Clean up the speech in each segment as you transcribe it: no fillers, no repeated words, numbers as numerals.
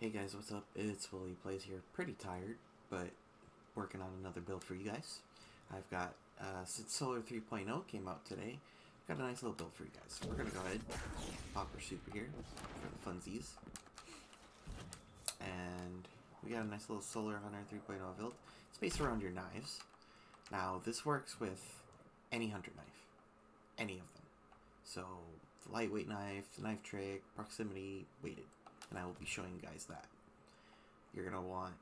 Hey guys, what's up? It's Willie Plays here. Pretty tired, but working on another build for you guys. I've got, since Solar 3.0 came out today, I've got a nice little build for you guys. So we're going to go ahead, pop our super here for the funsies. And we got a nice little Solar Hunter 3.0 build. It's based around your knives. Now, this works with any hunter knife. Any of them. So, the lightweight knife, the knife trick, proximity, weighted. And I will be showing you guys that. You're gonna want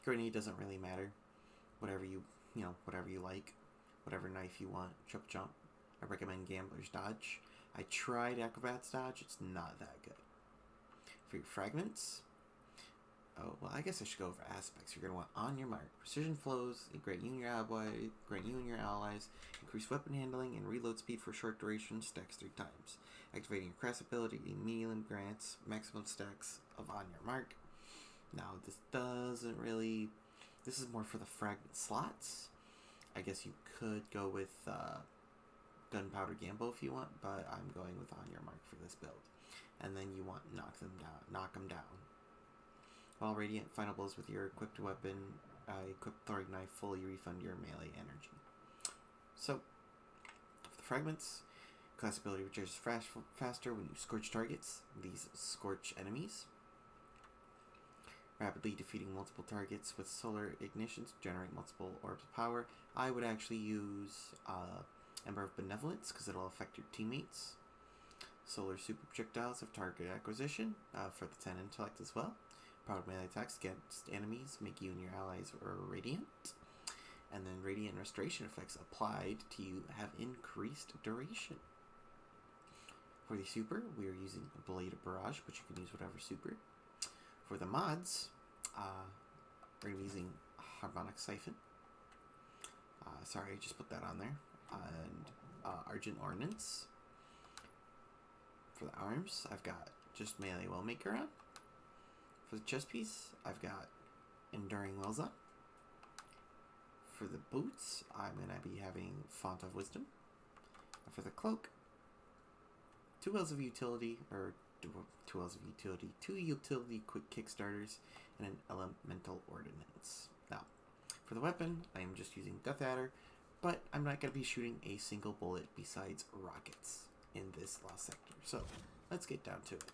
grenade doesn't really matter. Whatever whatever you like, whatever knife you want. Jump. I recommend Gambler's Dodge. I tried Acrobat's Dodge. It's not that good. For your fragments, I guess I should go over aspects. You're gonna want on your mark, precision flows, grant you and your allies, increase weapon handling and reload speed for short duration, stacks 3 times. Activating your crass ability immediately grants maximum stacks of on your mark. Now this is more for the fragment slots. I guess you could go with Gunpowder Gamble if you want, but I'm going with on your mark for this build. And then you want knock them down. While radiant final blows with your equipped weapon, equipped throwing knife fully refund your melee energy. So, for the fragments, class ability recharges faster when you scorch targets. These scorch enemies. Rapidly defeating multiple targets with solar ignitions to generate multiple orbs of power. I would actually use Ember of Benevolence because it'll affect your teammates. Solar super projectiles of target acquisition for the 10 intellect as well. Powered melee attacks against enemies make you and your allies radiant. And then radiant restoration effects applied to you have increased duration. For the super, we are using Blade of Barrage, but you can use whatever super. For the mods, we're going to be using Harmonic Siphon. Sorry, I just put that on there. And Argent Ordnance. For the arms, I've got just Melee Wellmaker on. For the chest piece, I've got Enduring Wells on. For the boots, I'm going to be having Font of Wisdom. And for the cloak, 2 wells of utility, 2 utility quick kickstarters, and an elemental ordnance. Now, for the weapon, I am just using Death Adder, but I'm not going to be shooting a single bullet besides rockets in this last sector. So, let's get down to it.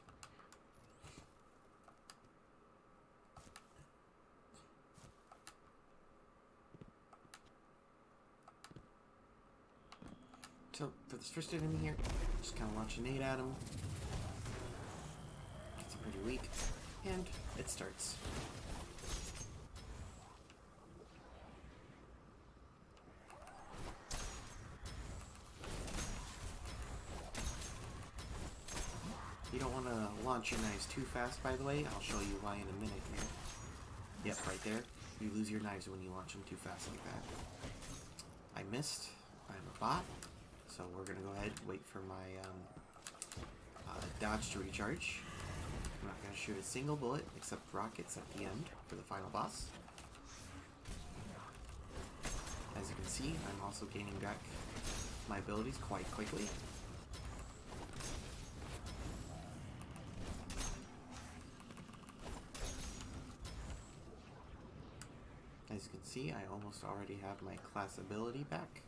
So, for this first enemy here, just kind of launch a nade at him. Gets him pretty weak. And it starts. You don't want to launch your knives too fast, by the way. I'll show you why in a minute here. Yep, right there. You lose your knives when you launch them too fast like that. I missed. I'm a bot. So we're going to go ahead and wait for my dodge to recharge. I'm not going to shoot a single bullet except rockets at the end for the final boss. As you can see, I'm also gaining back my abilities quite quickly. As you can see, I almost already have my class ability back.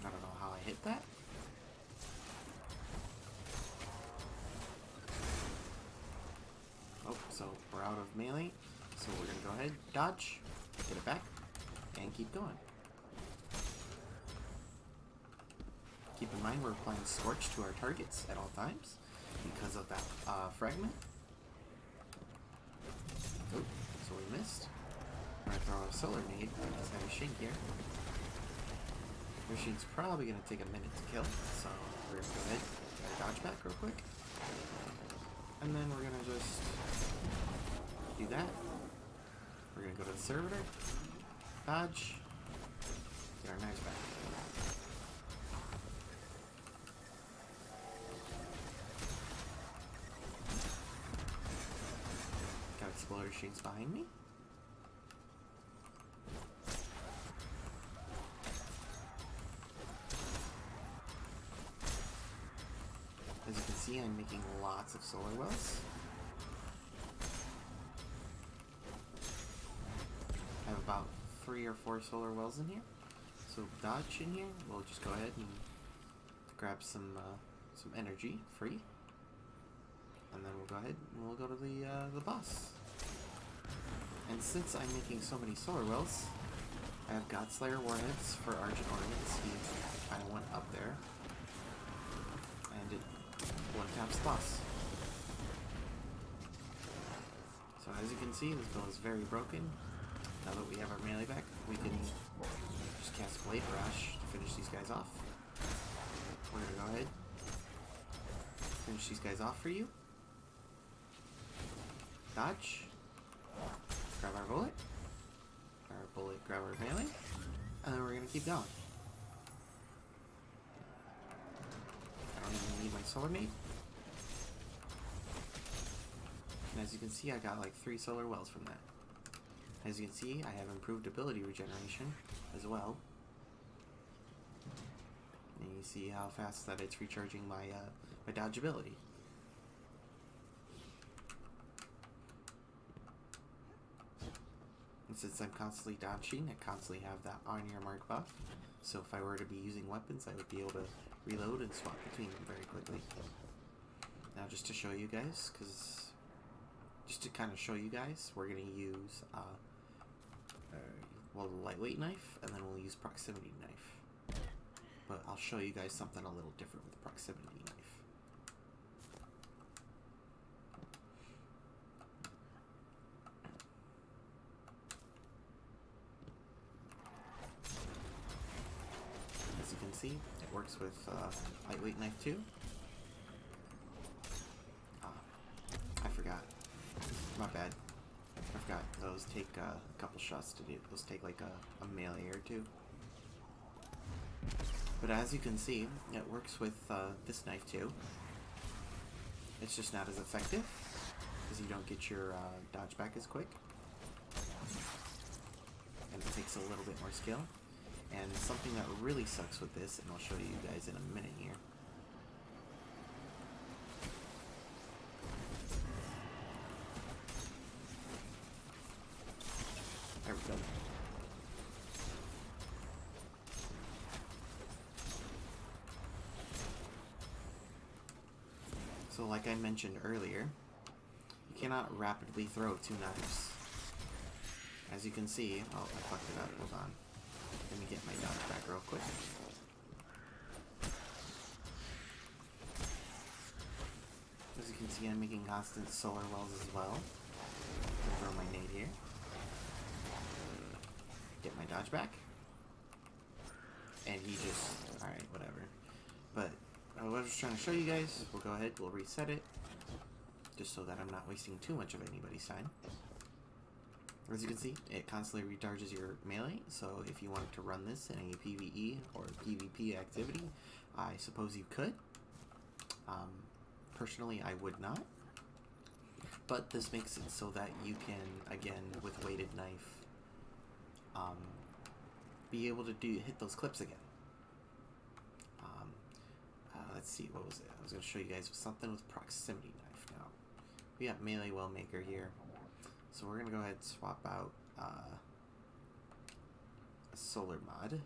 I don't know how I hit that. Oh, so we're out of melee. So we're going to go ahead, dodge, get it back, and keep going. Keep in mind we're applying Scorch to our targets at all times because of that fragment. Oh, so we missed. I'm going to throw a Solar Nade because I have a Shin here. Machine's probably going to take a minute to kill, so we're going to go ahead and dodge back real quick. And then we're going to just do that. We're going to go to the servitor, dodge, get our knives back. flourishings behind me. As you can see, I'm making lots of solar wells. I have about 3 or 4 solar wells in here. So dodge in here. We'll just go ahead and grab some energy free, and then we'll go ahead and we'll go to the boss. And since I'm making so many solar wells, I have Godslayer warheads for Argent Ornaments. He kind of went up there, and it one-taps the boss. So as you can see, this build is very broken. Now that we have our melee back, we can just cast Blade Rush to finish these guys off. We're gonna go ahead, finish these guys off for you. Dodge. Grab our bullet. Grab our melee. And then we're gonna keep going. I don't even need my solar mate. And as you can see, I got like 3 solar wells from that. As you can see, I have improved ability regeneration as well. And you see how fast that it's recharging my my dodge ability. And since I'm constantly dodging, I constantly have that on your mark buff. So if I were to be using weapons, I would be able to reload and swap between them very quickly. Now just to show you guys, just to kind of show you guys, we're going to use well, the lightweight knife, and then we'll use proximity knife. But I'll show you guys something a little different with the proximity knife. As you can see, it works with lightweight knife too. I forgot. My bad. I forgot. Those take a couple shots to do. Those take like a melee or 2. But as you can see, it works with this knife too. It's just not as effective because you don't get your dodge back as quick. And it takes a little bit more skill. And something that really sucks with this, and I'll show you guys in a minute here. There we go. So like I mentioned earlier, you cannot rapidly throw 2 knives. As you can see, oh, I fucked it up, hold on. Let me get my dodge back real quick. As you can see, I'm making constant solar wells as well. Throw my nade here. Get my dodge back. And he just... alright, whatever. But what I was trying to show you guys, we'll go ahead, we'll reset it. Just so that I'm not wasting too much of anybody's time. As you can see, it constantly recharges your melee, so if you wanted to run this in a PvE or PvP activity, I suppose you could. Personally, I would not. But this makes it so that you can, again, with weighted knife, be able to hit those clips again. Let's see, what was it? I was going to show you guys something with proximity knife now. We got melee well maker here. So we're going to go ahead and swap out a solar mod.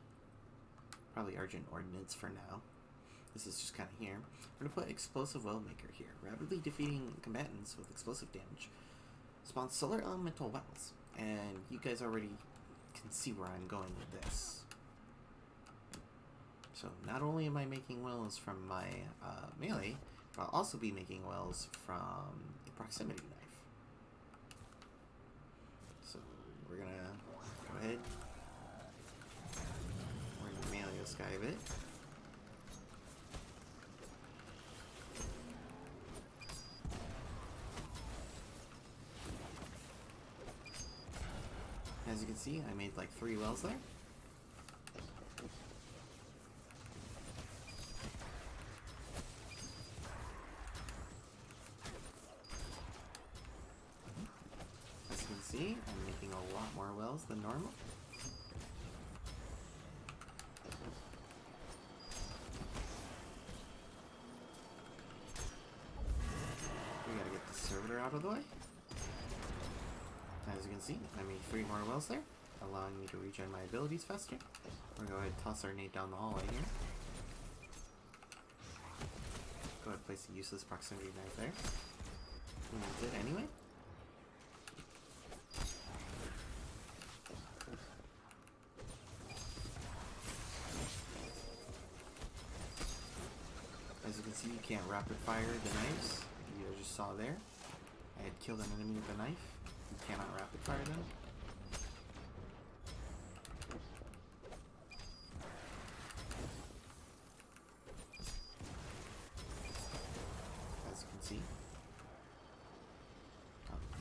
Probably Argent Ordnance for now. This is just kind of here. We're going to put explosive well maker here. Rapidly defeating combatants with explosive damage spawns solar elemental wells. And you guys already can see where I'm going with this. So not only am I making wells from my melee, but I'll also be making wells from the proximity knife. So we're gonna go ahead. We're gonna melee this guy a bit. As you can see, I made like 3 wells there. see, I'm making a lot more wells than normal. We gotta get the servitor out of the way. As you can see, I made 3 more wells there, allowing me to regen my abilities faster. We're gonna go ahead and toss our nade down the hallway here. Go ahead and place a useless proximity knife there. Who needs it anyway? As you can see, you can't rapid fire the knives. You just saw there. I had killed an enemy with a knife. You cannot rapid fire them. As you can see,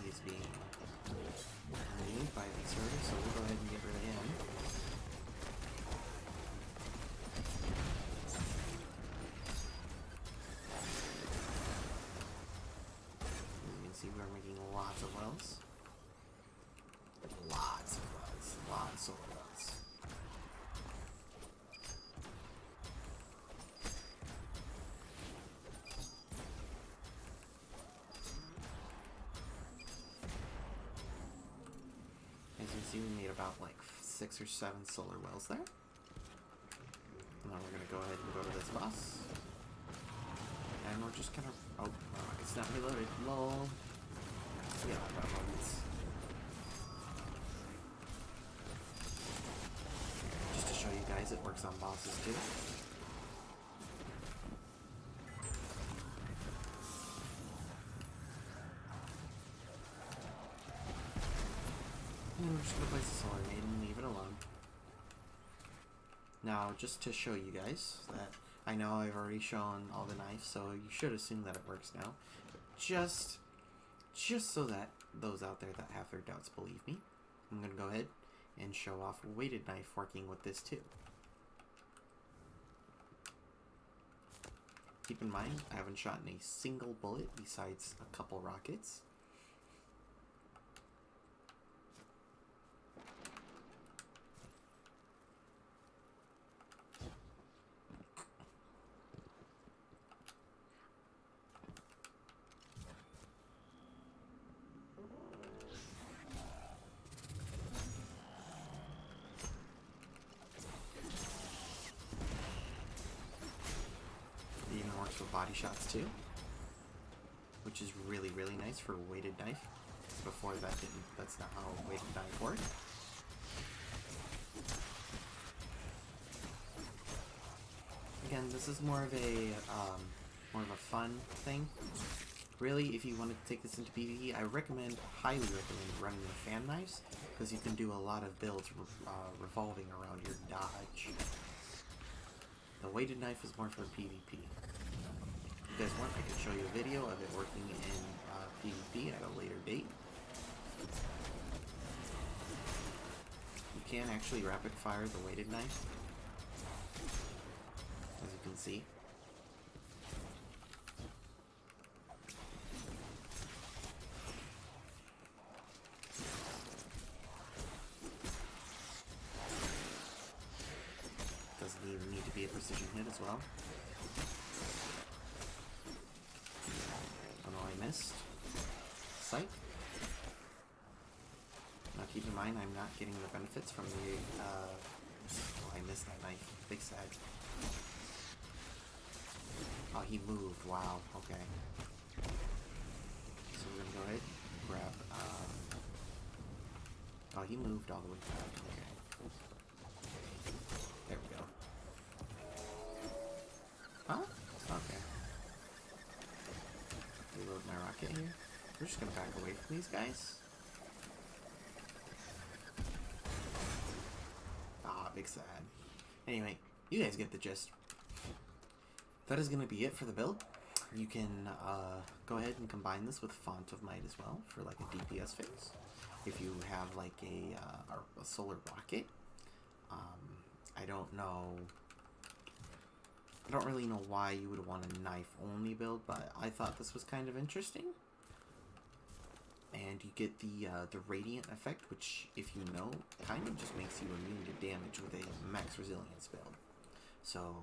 he is being relieved by the server, so we'll go ahead and get rid of him. We're making lots of wells. Lots of wells. Lots of wells. As you can see, we made about like 6 or 7 solar wells there. Now we're going to go ahead and go to this boss. And we're just kind of... Oh, it's not reloaded. Lol. Yeah, about moments. Just to show you guys, it works on bosses too. And we're just gonna place the solar nade and leave it alone. Now, just to show you guys that I know I've already shown all the knives, so you should assume that it works now. But just so that those out there that have their doubts believe me, I'm going to go ahead and show off a weighted knife working with this too. Keep in mind, I haven't shot in a single bullet besides a couple rockets. Body shots too, which is really nice for a weighted knife. Before that, that's not how a weighted knife worked. Again, this is more of a fun thing. Really, if you want to take this into PvE, I highly recommend running the fan knives, because you can do a lot of builds revolving around your dodge. The weighted knife is more for PvP. If you guys want, I can show you a video of it working in PvP at a later date. You can actually rapid fire the weighted knife, as you can see. Doesn't even need to be a precision hit as well. Missed. Psych. Now keep in mind, I'm not getting the benefits from the, oh, I missed that knife. Big sad. Oh, he moved. Wow. Okay. So we're gonna go ahead and grab, oh, he moved all the way back. Okay. There we go. Huh? Okay. Reload my rocket here. We're just gonna back away from these guys. Ah, big sad. Anyway, you guys get the gist. That is gonna be it for the build. You can go ahead and combine this with Font of Might as well for like a DPS phase. If you have like a solar rocket, I don't know. I don't really know why you would want a knife-only build, but I thought this was kind of interesting. And you get the Radiant effect, which, if you know, kind of just makes you immune to damage with a Max Resilience build. So,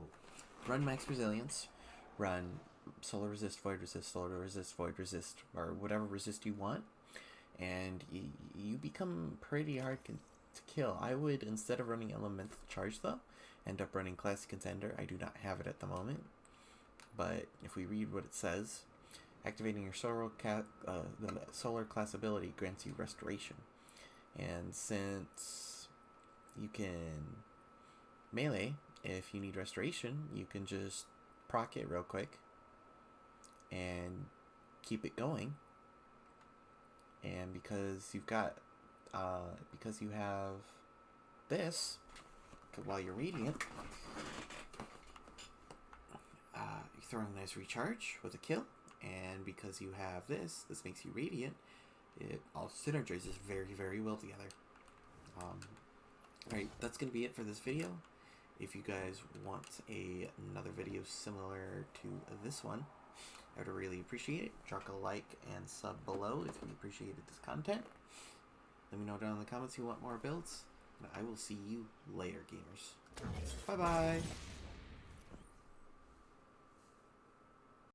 run Max Resilience, run Solar Resist, Void Resist, Solar Resist, Void Resist, or whatever resist you want, and you become pretty hard to kill. I would, instead of running Elemental Charge though, end up running Classic Contender. I do not have it at the moment, but if we read what it says, activating your the solar class ability grants you Restoration. And since you can melee, if you need Restoration, you can just proc it real quick and keep it going. And because you've got, because you have this, while you're Radiant, you're throwing a nice recharge with a kill. And because you have this makes you Radiant. It all synergizes very, very well together. Alright, that's going to be it for this video. If you guys want another video similar to this one, I would really appreciate it. Drop a like and sub below if you appreciated this content. Let me know down in the comments if you want more builds. And I will see you later, gamers. Bye-bye!